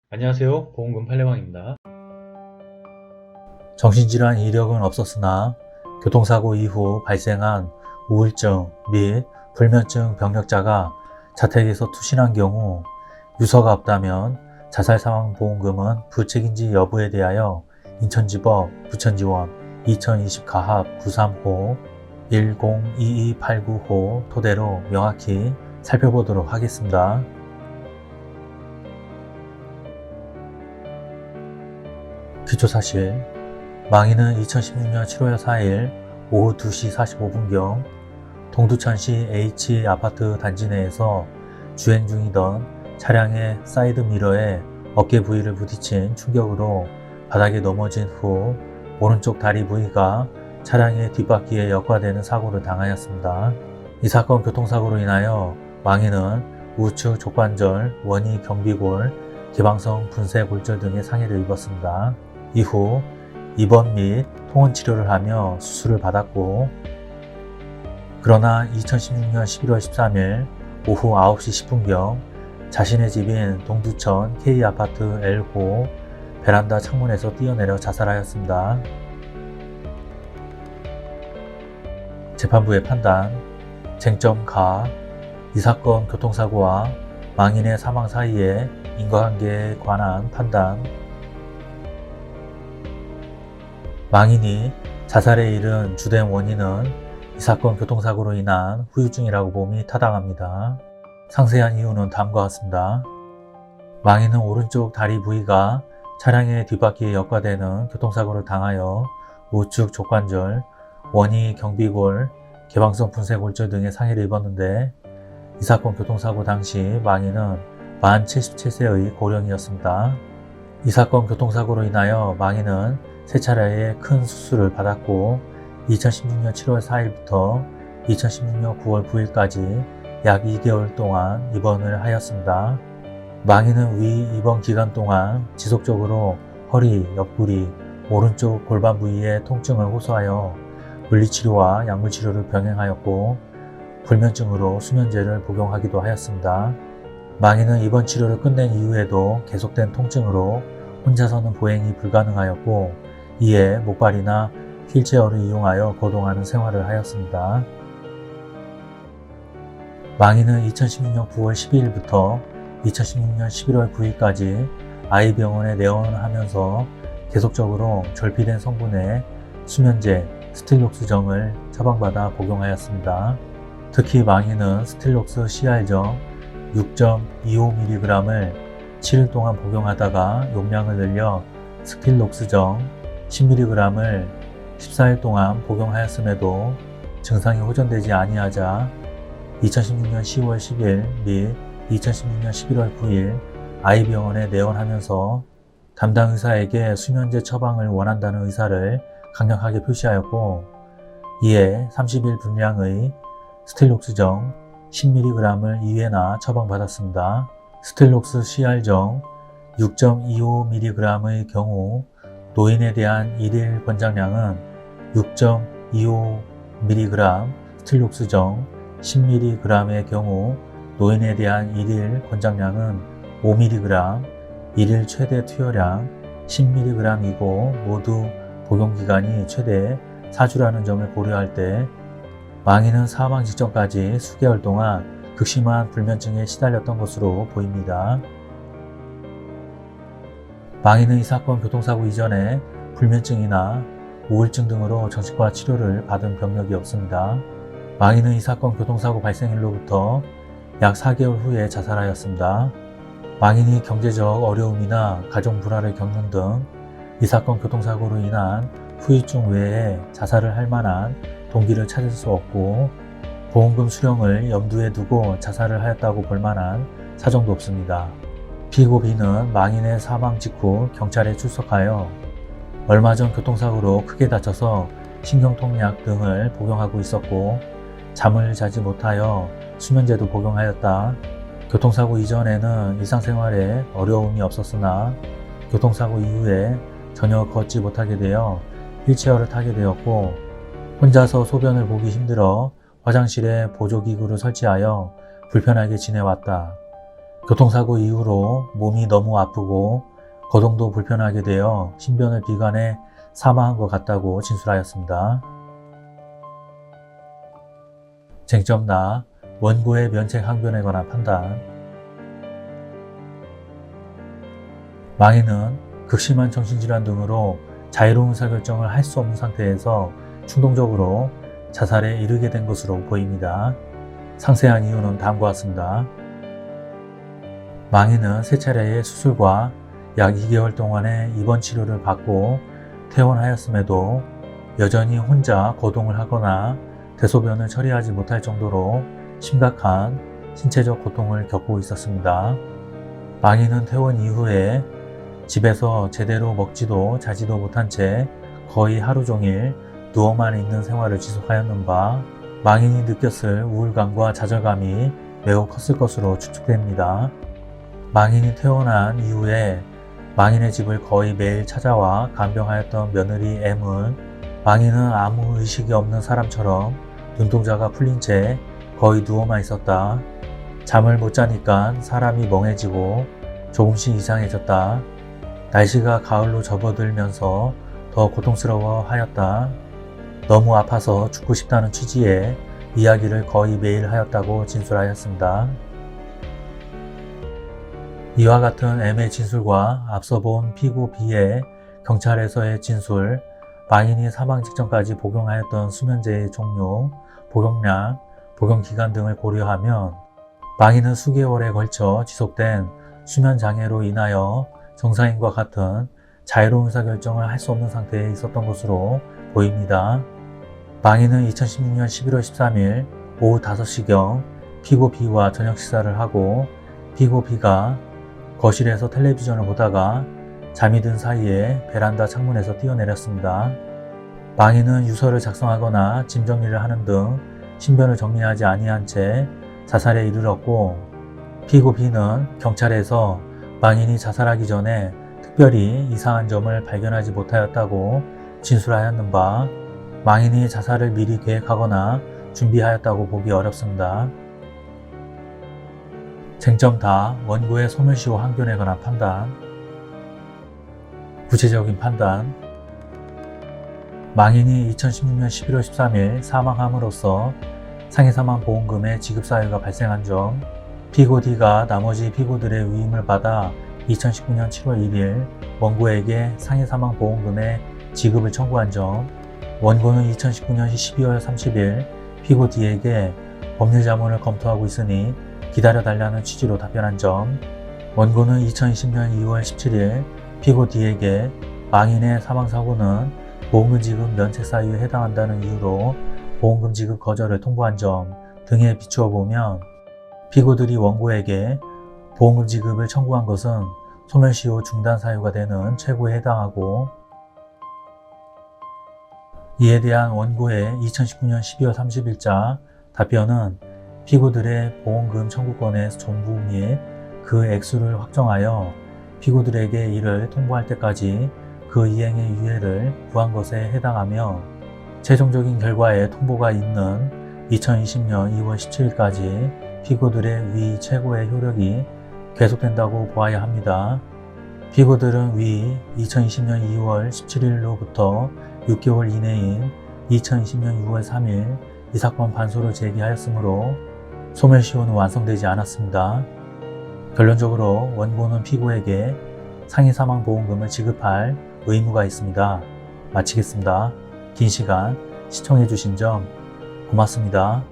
안녕하세요. 보험금 팔례방입니다. 정신질환 이력은 없었으나 교통사고 이후 발생한 우울증 및 불면증 병력자가 자택에서 투신한 경우 유서가 없다면 자살사망보험금은 부책인지 여부에 대하여 인천지법 부천지원 2020 가합 93호 102289호 토대로 명확히 살펴보도록 하겠습니다. 기초사실, 망인은 2016년 7월 4일 오후 2시 45분경 동두천시 H아파트 단지 내에서 주행 중이던 차량의 사이드미러에 어깨 부위를 부딪힌 충격으로 바닥에 넘어진 후 오른쪽 다리 부위가 차량의 뒷바퀴에 역과되는 사고를 당하였습니다. 이 사건 교통사고로 인하여 망인은 우측 족관절, 원위 경비골, 개방성 분쇄 골절 등의 상해를 입었습니다. 이후 입원 및 통원 치료를 하며 수술을 받았고, 그러나 2016년 11월 13일 오후 9시 10분경 자신의 집인 동두천 K아파트 L호 베란다 창문에서 뛰어내려 자살하였습니다. 재판부의 판단, 쟁점 가, 이 사건 교통사고와 망인의 사망 사이의 인과관계에 관한 판단. 망인이 자살에 이른 주된 원인은 이 사건 교통사고로 인한 후유증이라고 봄이 타당합니다. 상세한 이유는 다음과 같습니다. 망인은 오른쪽 다리 부위가 차량의 뒷바퀴에 역과되는 교통사고를 당하여 우측 족관절, 원위 경비골, 개방성 분쇄 골절 등의 상해를 입었는데, 이 사건 교통사고 당시 망인은 만 77세의 고령이었습니다. 이 사건 교통사고로 인하여 망인은 세 차례의 큰 수술을 받았고 2016년 7월 4일부터 2016년 9월 9일까지 약 2개월 동안 입원을 하였습니다. 망인은 위 입원 기간 동안 지속적으로 허리, 옆구리, 오른쪽 골반 부위의 통증을 호소하여 물리치료와 약물치료를 병행하였고 불면증으로 수면제를 복용하기도 하였습니다. 망인은 입원 치료를 끝낸 이후에도 계속된 통증으로 혼자서는 보행이 불가능하였고, 이에 목발이나 휠체어를 이용하여 거동하는 생활을 하였습니다. 망인은 2016년 9월 12일부터 2016년 11월 9일까지 아이병원에 내원하면서 계속적으로 절피된 성분의 수면제 스틸록스정을 처방받아 복용하였습니다. 특히 망인은 스틸록스 CR정 6.25mg을 7일 동안 복용하다가 용량을 늘려 스틸록스정 10mg을 14일 동안 복용하였음에도 증상이 호전되지 아니하자 2016년 10월 10일 및 2016년 11월 9일 아이병원에 내원하면서 담당 의사에게 수면제 처방을 원한다는 의사를 강력하게 표시하였고, 이에 30일 분량의 스틸록스정 10mg을 2회나 처방받았습니다. 스틸록스 CR정 6.25mg의 경우 노인에 대한 1일 권장량은 6.25mg, 스틸록스정 10mg의 경우 노인에 대한 1일 권장량은 5mg, 1일 최대 투여량 10mg이고 모두 복용기간이 최대 4주라는 점을 고려할 때 망인은 사망 직전까지 수개월 동안 극심한 불면증에 시달렸던 것으로 보입니다. 망인은 이 사건 교통사고 이전에 불면증이나 우울증 등으로 정신과 치료를 받은 병력이 없습니다. 망인은 이 사건 교통사고 발생일로부터 약 4개월 후에 자살하였습니다. 망인이 경제적 어려움이나 가정 불화를 겪는 등 이 사건 교통사고로 인한 후유증 외에 자살을 할 만한 동기를 찾을 수 없고 보험금 수령을 염두에 두고 자살을 하였다고 볼 만한 사정도 없습니다. 피고 B는 망인의 사망 직후 경찰에 출석하여 얼마 전 교통사고로 크게 다쳐서 신경통약 등을 복용하고 있었고 잠을 자지 못하여 수면제도 복용하였다. 교통사고 이전에는 일상생활에 어려움이 없었으나 교통사고 이후에 전혀 걷지 못하게 되어 휠체어를 타게 되었고 혼자서 소변을 보기 힘들어 화장실에 보조기구를 설치하여 불편하게 지내왔다. 교통사고 이후로 몸이 너무 아프고 거동도 불편하게 되어 신변을 비관해 사망한 것 같다고 진술하였습니다. 쟁점나 원고의 면책 항변에 관한 판단. 망인은 극심한 정신질환 등으로 자유로운 의사결정을 할 수 없는 상태에서 충동적으로 자살에 이르게 된 것으로 보입니다. 상세한 이유는 다음과 같습니다. 망인은 세 차례의 수술과 약 2개월 동안의 입원 치료를 받고 퇴원하였음에도 여전히 혼자 거동을 하거나 대소변을 처리하지 못할 정도로 심각한 신체적 고통을 겪고 있었습니다. 망인은 퇴원 이후에 집에서 제대로 먹지도 자지도 못한 채 거의 하루 종일 누워만 있는 생활을 지속하였는 바 망인이 느꼈을 우울감과 좌절감이 매우 컸을 것으로 추측됩니다. 망인이 퇴원한 이후에 망인의 집을 거의 매일 찾아와 간병하였던 며느리 M은 망인은 아무 의식이 없는 사람처럼 눈동자가 풀린 채 거의 누워만 있었다. 잠을 못 자니까 사람이 멍해지고 조금씩 이상해졌다. 날씨가 가을로 접어들면서 더 고통스러워 하였다. 너무 아파서 죽고 싶다는 취지의 이야기를 거의 매일 하였다고 진술하였습니다. 이와 같은 M의 진술과 앞서 본 피고 B의 경찰에서의 진술, 망인이 사망 직전까지 복용하였던 수면제의 종류, 복용량, 복용기간 등을 고려하면 망인은 수개월에 걸쳐 지속된 수면장애로 인하여 정상인과 같은 자유로운 의사결정을 할 수 없는 상태에 있었던 것으로 보입니다. 망인은 2016년 11월 13일 오후 5시경 피고 B와 저녁 식사를 하고 피고 B가 거실에서 텔레비전을 보다가 잠이 든 사이에 베란다 창문에서 뛰어내렸습니다. 망인은 유서를 작성하거나 짐 정리를 하는 등 신변을 정리하지 아니한 채 자살에 이르렀고 피고 B는 경찰에서 망인이 자살하기 전에 특별히 이상한 점을 발견하지 못하였다고 진술하였는 바 망인이 자살을 미리 계획하거나 준비하였다고 보기 어렵습니다. 쟁점 다 원고의 소멸시효 항변에 관한 판단. 구체적인 판단. 망인이 2016년 11월 13일 사망함으로써 상해사망보험금의 지급 사유가 발생한 점, 피고 D가 나머지 피고들의 위임을 받아 2019년 7월 1일 원고에게 상해사망보험금의 지급을 청구한 점, 원고는 2019년 12월 30일 피고 D에게 법률자문을 검토하고 있으니 기다려달라는 취지로 답변한 점, 원고는 2020년 2월 17일 피고 D에게 망인의 사망사고는 보험금 지급 면책 사유에 해당한다는 이유로 보험금 지급 거절을 통보한 점 등에 비추어 보면 피고들이 원고에게 보험금 지급을 청구한 것은 소멸시효 중단 사유가 되는 최고에 해당하고 이에 대한 원고의 2019년 12월 30일자 답변은 피고들의 보험금 청구권의 전부 및 그 액수를 확정하여 피고들에게 이를 통보할 때까지 그 이행의 유예를 구한 것에 해당하며 최종적인 결과에 통보가 있는 2020년 2월 17일까지 피고들의 위 최고의 효력이 계속된다고 보아야 합니다. 피고들은 위 2020년 2월 17일로부터 6개월 이내인 2020년 6월 3일 이 사건 반소를 제기하였으므로 소멸시효는 완성되지 않았습니다. 결론적으로 원고는 피고에게 상해사망보험금을 지급할 의무가 있습니다. 마치겠습니다. 긴 시간 시청해주신 점 고맙습니다.